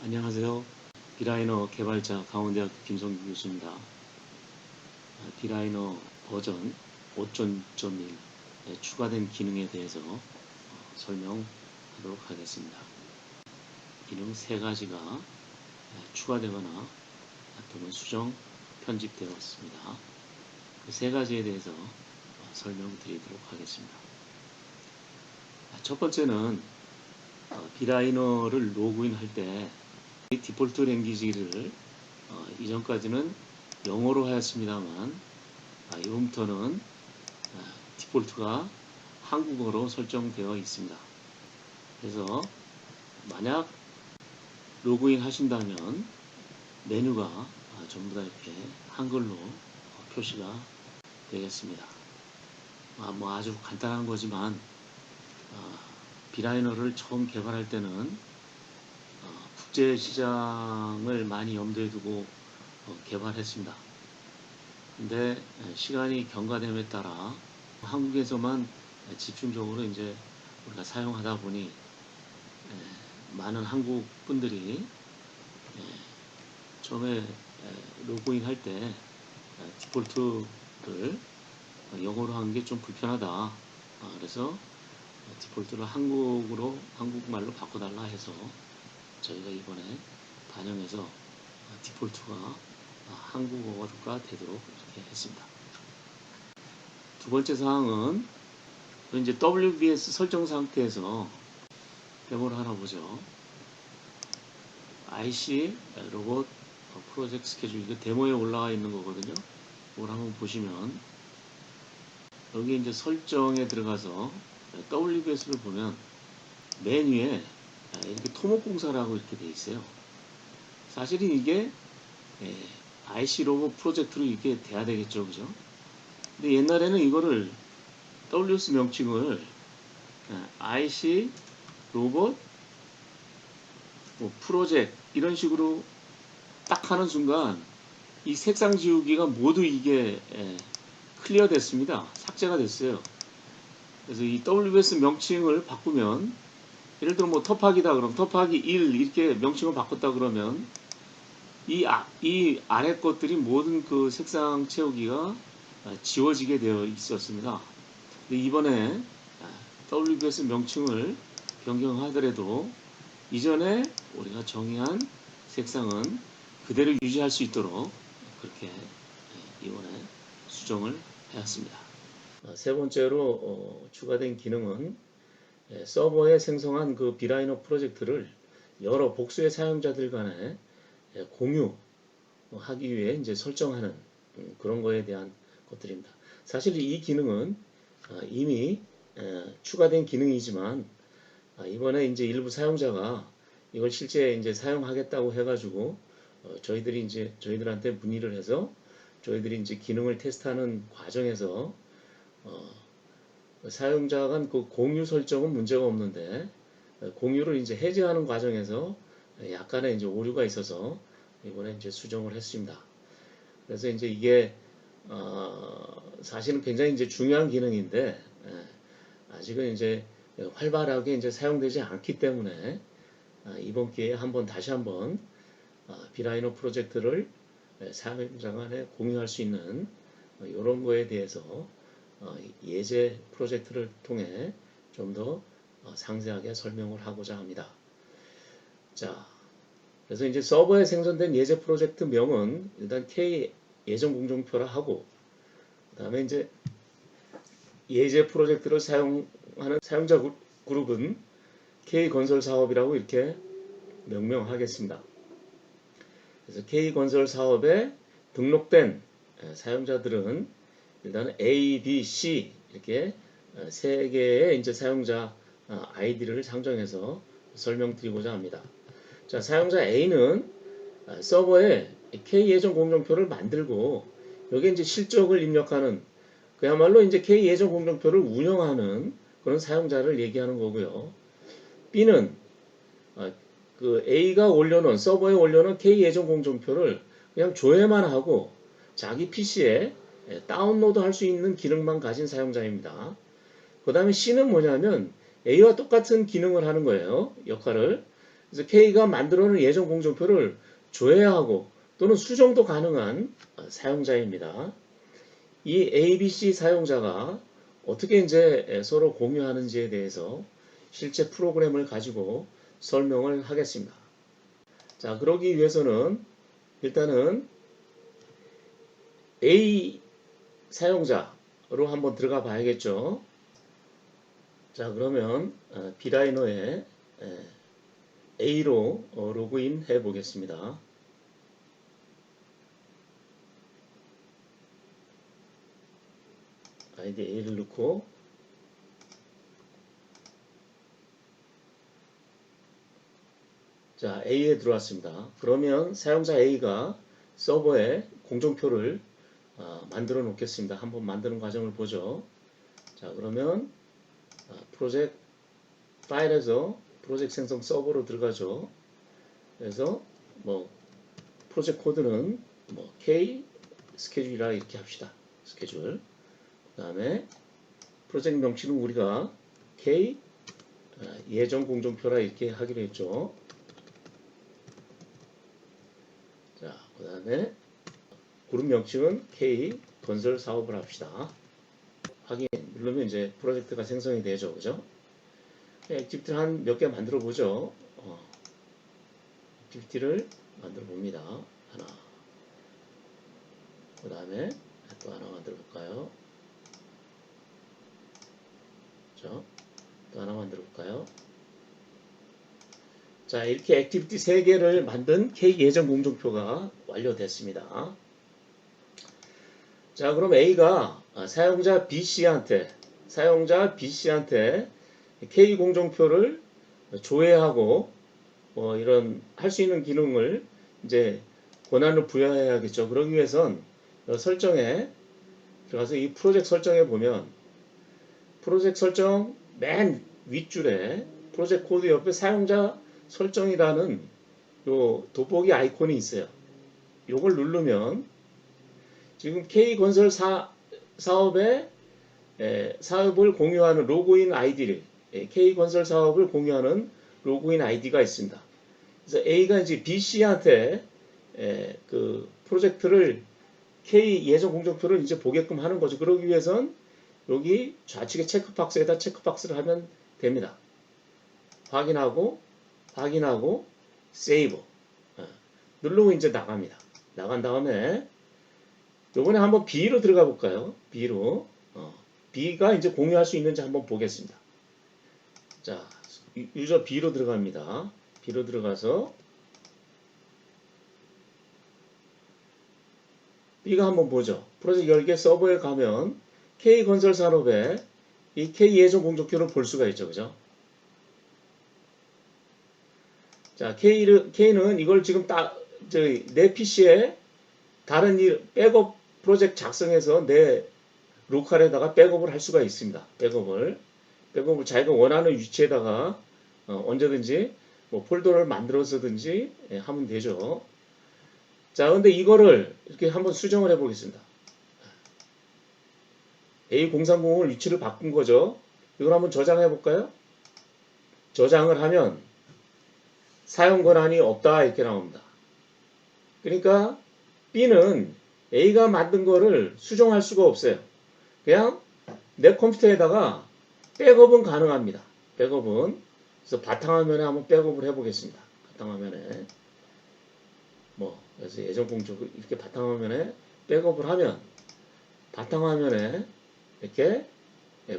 안녕하세요. 비라이너 개발자 강원대학교 김성규 교수입니다. 비라이너 버전 5.1에 추가된 기능에 대해서 설명하도록 하겠습니다. 기능 세 가지가 추가되거나 또는 수정, 편집되었습니다. 그 세 가지에 대해서 설명드리도록 하겠습니다. 첫 번째는 비라이너를 로그인할 때 디폴트 랭귀지를 이전까지는 영어로 하였습니다만 이번부터는 디폴트가 한국어로 설정되어 있습니다. 그래서 만약 로그인 하신다면 메뉴가 전부 다 이렇게 한글로 표시가 되겠습니다. 아주 간단한 거지만 비라이너를 처음 개발할 때는 국제 시장을 많이 염두에 두고 개발했습니다. 근데 시간이 경과됨에 따라 한국에서만 집중적으로 이제 우리가 사용하다 보니 많은 한국 분들이 처음에 로그인 할 때 디폴트를 영어로 하는 게 좀 불편하다. 그래서 디폴트를 한국말로 바꿔달라 해서 저희가 이번에 반영해서 디폴트가 한국어가 되도록 이렇게 했습니다. 두 번째 사항은 이제 WBS 설정 상태에서 데모를 하나 보죠. IC 로봇 프로젝트 스케줄, 이게 데모에 올라와 있는 거거든요. 이걸 한번 보시면 여기 이제 설정에 들어가서 WBS를 보면 맨 위에 이렇게 토목공사라고 이렇게 돼 있어요. 사실은 이게 IC 로봇 프로젝트로 이렇게 돼야 되겠죠, 그죠? 근데 옛날에는 이거를 WS 명칭을 IC 로봇 프로젝트 이런 식으로 딱 하는 순간 이 색상 지우기가 모두 이게 클리어 됐습니다. 삭제가 됐어요. 그래서 이 WS 명칭을 바꾸면 예를 들어 뭐 터프하기다 그러면 터프하기 1 이렇게 명칭을 바꿨다 그러면 이 아래 것들이 모든 그 색상 채우기가 지워지게 되어 있었습니다. 근데 이번에 WBS 명칭을 변경하더라도 이전에 우리가 정의한 색상은 그대로 유지할 수 있도록 그렇게 이번에 수정을 해왔습니다. 세 번째로 추가된 기능은 서버에 생성한 그 비라이너 프로젝트를 여러 복수의 사용자들 간에 공유하기 위해 이제 설정하는 그런 거에 대한 것들입니다. 사실 이 기능은 이미 추가된 기능이지만 이번에 이제 일부 사용자가 이걸 실제 이제 사용하겠다고 해가지고 저희들한테 문의를 해서 저희들이 이제 기능을 테스트하는 과정에서 사용자 간 그 공유 설정은 문제가 없는데 공유를 이제 해제하는 과정에서 약간의 이제 오류가 있어서 이번에 이제 수정을 했습니다. 그래서 이제 이게 사실은 굉장히 이제 중요한 기능인데 아직은 이제 활발하게 이제 사용되지 않기 때문에 이번 기회에 다시 한번 비라이너 프로젝트를 사용자 간에 공유할 수 있는 이런 거에 대해서 예제 프로젝트를 통해 좀 더 상세하게 설명을 하고자 합니다. 자, 그래서 이제 서버에 생성된 예제 프로젝트 명은 일단 K 예전 공정표라 하고, 그 다음에 이제 예제 프로젝트를 사용하는 사용자 그룹은 K 건설 사업이라고 이렇게 명명하겠습니다. 그래서 K 건설 사업에 등록된 사용자들은 일단은 A, B, C 이렇게 세 개의 이제 사용자 아이디를 상정해서 설명드리고자 합니다. 자, 사용자 A는 서버에 K 예전 공정표를 만들고 여기에 이제 실적을 입력하는 그야말로 이제 K 예전 공정표를 운영하는 그런 사용자를 얘기하는 거고요. B는 그 A가 올려놓은 서버에 올려놓은 K 예전 공정표를 그냥 조회만 하고 자기 PC에 다운로드 할 수 있는 기능만 가진 사용자입니다. 그 다음에 C는 뭐냐면 A와 똑같은 기능을 하는 거예요. 역할을. 그래서 K가 만들어 놓은 예정 공정표를 조회하고 또는 수정도 가능한 사용자입니다. 이 ABC 사용자가 어떻게 이제 서로 공유하는지에 대해서 실제 프로그램을 가지고 설명을 하겠습니다. 자, 그러기 위해서는 일단은 A 사용자로 한번 들어가 봐야겠죠. 자, 그러면 비라이너에 A로 로그인 해 보겠습니다. 아이디 A를 넣고 자, A에 들어왔습니다. 그러면 사용자 A가 서버에 공정표를 만들어 놓겠습니다. 한번 만드는 과정을 보죠. 자, 그러면 프로젝트 파일에서 프로젝트 생성 서버로 들어가죠. 그래서 뭐 프로젝트 코드는 뭐 K 스케줄이라 이렇게 합시다. 스케줄. 그 다음에 프로젝트 명칭은 우리가 K 예정 공정표라 이렇게 하기로 했죠. 자, 그 다음에 그룹 명칭은 K 건설 사업을 합시다. 확인 누르면 이제 프로젝트가 생성이 되죠. 그죠? 액티비티를 한 몇 개 만들어 보죠. 액티비티를 만들어 봅니다. 하나. 그 다음에 또 하나 만들어 볼까요? 또 하나 만들어 볼까요? 자, 이렇게 액티비티 3개를 만든 K 예정 공정표가 완료됐습니다. 자, 그럼 A가 사용자 BC한테 K 공정표를 조회하고 이런 할 수 있는 기능을 이제 권한을 부여해야겠죠. 그러기 위해선 설정에 들어가서 이 프로젝트 설정에 보면 프로젝트 설정 맨 윗줄에 프로젝트 코드 옆에 사용자 설정이라는 요 돋보기 아이콘이 있어요. 요걸 누르면 지금 K건설 사업의 사업을 공유하는 로그인 아이디를 K건설 사업을 공유하는 로그인 아이디가 있습니다. 그래서 A가 이제 BC한테 그 프로젝트를 K 예정 공정표를 이제 보게끔 하는 거죠. 그러기 위해선 여기 좌측에 체크박스에다 체크박스를 하면 됩니다. 확인하고 세이브 누르고 이제 나갑니다. 나간 다음에 요번에 한번 B로 들어가 볼까요? B로 B가 이제 공유할 수 있는지 한번 보겠습니다. 자, 유저 B로 들어갑니다. B로 들어가서 B가 한번 보죠. 프로젝트 열개 서버에 가면 K건설 산업의 이 K 예정 공정표를 볼 수가 있죠. 그죠? 자, K는 이걸 지금 내 PC에 다른 백업 프로젝트 작성해서 내 로컬에다가 백업을 할 수가 있습니다. 백업을 자기가 원하는 위치에다가 언제든지 뭐 폴더를 만들어서든지 하면 되죠. 자, 근데 이거를 이렇게 한번 수정을 해 보겠습니다. A030을 위치를 바꾼 거죠. 이걸 한번 저장해 볼까요? 저장을 하면 사용 권한이 없다 이렇게 나옵니다. 그러니까 B는 A가 만든 거를 수정할 수가 없어요. 그냥 내 컴퓨터에다가 백업은 가능합니다. 백업은. 그래서 바탕화면에 한번 백업을 해보겠습니다. 바탕화면에. 그래서 예전 공조 이렇게 바탕화면에 백업을 하면 바탕화면에 이렇게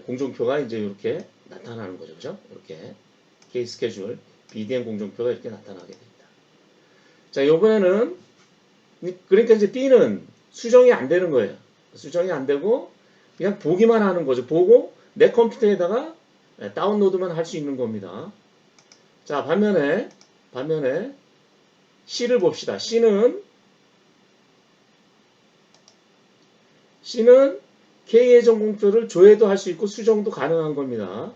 공정표가 이제 이렇게 나타나는 거죠. 그죠? 이렇게 K 스케줄, BDM 공정표가 이렇게 나타나게 됩니다. 자, 요번에는 그러니까 이제 B는 수정이 안 되는 거예요. 수정이 안 되고 그냥 보기만 하는 거죠. 보고 내 컴퓨터에다가 다운로드만 할 수 있는 겁니다. 자, 반면에 C를 봅시다. C는 K 예정 공표를 조회도 할 수 있고 수정도 가능한 겁니다.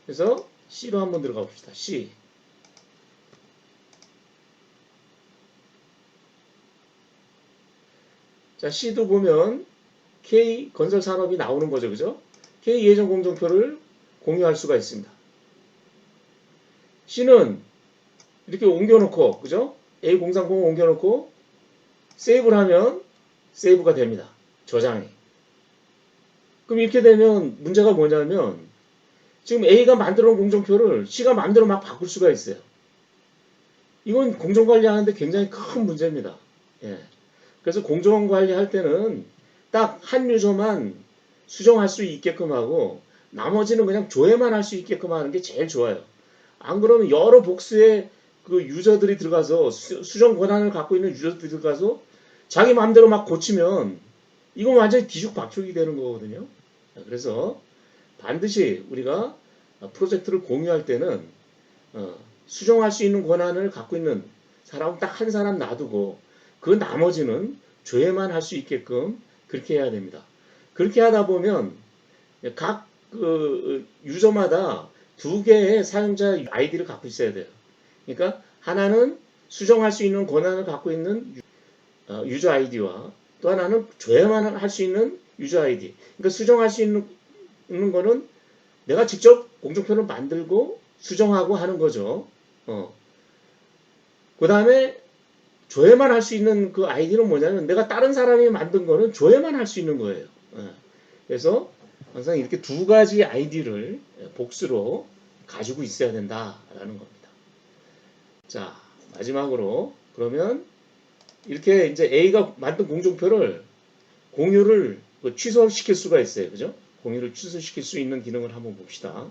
그래서 C로 한번 들어가 봅시다. C. 자, C도 보면 K 건설 산업이 나오는 거죠. 그죠? K 예정 공정표를 공유할 수가 있습니다. C는 이렇게 옮겨놓고, 그죠? A030 옮겨놓고 세이브를 하면 세이브가 됩니다. 저장이. 그럼 이렇게 되면 문제가 뭐냐면 지금 A가 만들어 놓은 공정표를 C가 마음대로 막 바꿀 수가 있어요. 이건 공정관리하는데 굉장히 큰 문제입니다. 예. 그래서 공정관리할 때는 딱 한 유저만 수정할 수 있게끔 하고 나머지는 그냥 조회만 할 수 있게끔 하는 게 제일 좋아요. 안 그러면 여러 복수의 그 유저들이 들어가서 수정 권한을 갖고 있는 유저들이 들어가서 자기 마음대로 막 고치면 이건 완전히 뒤죽박죽이 되는 거거든요. 그래서 반드시 우리가 프로젝트를 공유할 때는 수정할 수 있는 권한을 갖고 있는 사람은 딱 한 사람 놔두고 그 나머지는 조회만 할 수 있게끔 그렇게 해야 됩니다. 그렇게 하다 보면 각 그 유저마다 두 개의 사용자 아이디를 갖고 있어야 돼요. 그러니까 하나는 수정할 수 있는 권한을 갖고 있는 유저 아이디와 또 하나는 조회만 할 수 있는 유저 아이디. 그러니까 수정할 수 있는 거는 내가 직접 공정표를 만들고 수정하고 하는 거죠. 그 다음에 조회만 할 수 있는 그 아이디는 뭐냐면 내가 다른 사람이 만든 거는 조회만 할 수 있는 거예요. 그래서 항상 이렇게 두 가지 아이디를 복수로 가지고 있어야 된다라는 겁니다. 자, 마지막으로 그러면 이렇게 이제 A가 만든 공정표를 공유를 취소시킬 수가 있어요. 그죠? 공유를 취소시킬 수 있는 기능을 한번 봅시다.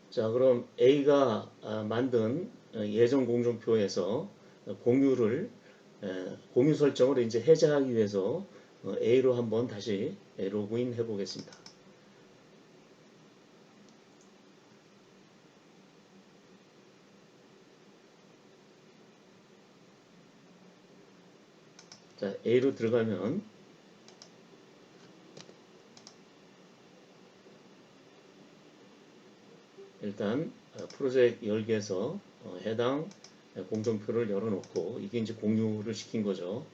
자, 그럼 A가 만든 예전 공정표에서 공유를 공유 설정을 이제 해제하기 위해서 A로 한번 다시 로그인 해 보겠습니다. 자, A로 들어가면 일단 프로젝트 열기에서 해당 공정표를 열어놓고 이게 이제 공유를 시킨 거죠.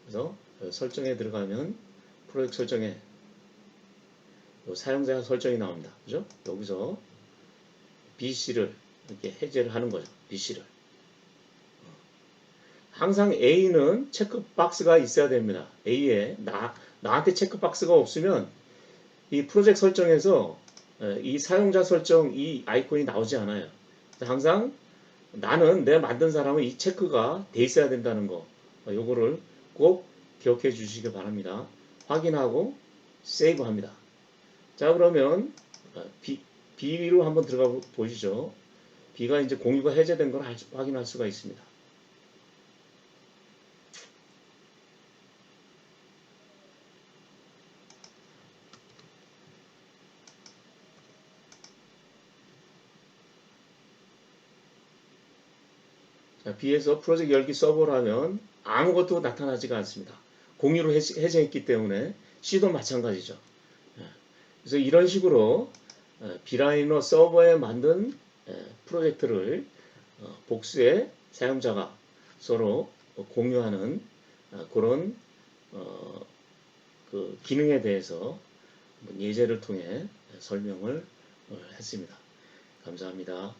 그래서 설정에 들어가면 프로젝트 설정에 사용자 설정이 나옵니다. 그죠? 여기서 BC를 이렇게 해제를 하는 거죠. BC를. 항상 A는 체크박스가 있어야 됩니다. A에 나한테 체크박스가 없으면 이 프로젝트 설정에서 이 사용자 설정 이 아이콘이 나오지 않아요. 항상 나는 내가 만든 사람은 이 체크가 돼 있어야 된다는 거. 요거를 꼭 기억해 주시기 바랍니다. 확인하고 세이브 합니다. 자, 그러면 B로 한번 들어가 보시죠. B가 이제 공유가 해제된 걸 확인할 수가 있습니다. 자, B에서 프로젝트 열기 서버를 하면 아무것도 나타나지가 않습니다. 공유로 해제했기 때문에 C도 마찬가지죠. 그래서 이런 식으로 B라이너 서버에 만든 프로젝트를 복수의 사용자가 서로 공유하는 그런 그 기능에 대해서 예제를 통해 설명을 했습니다. 감사합니다.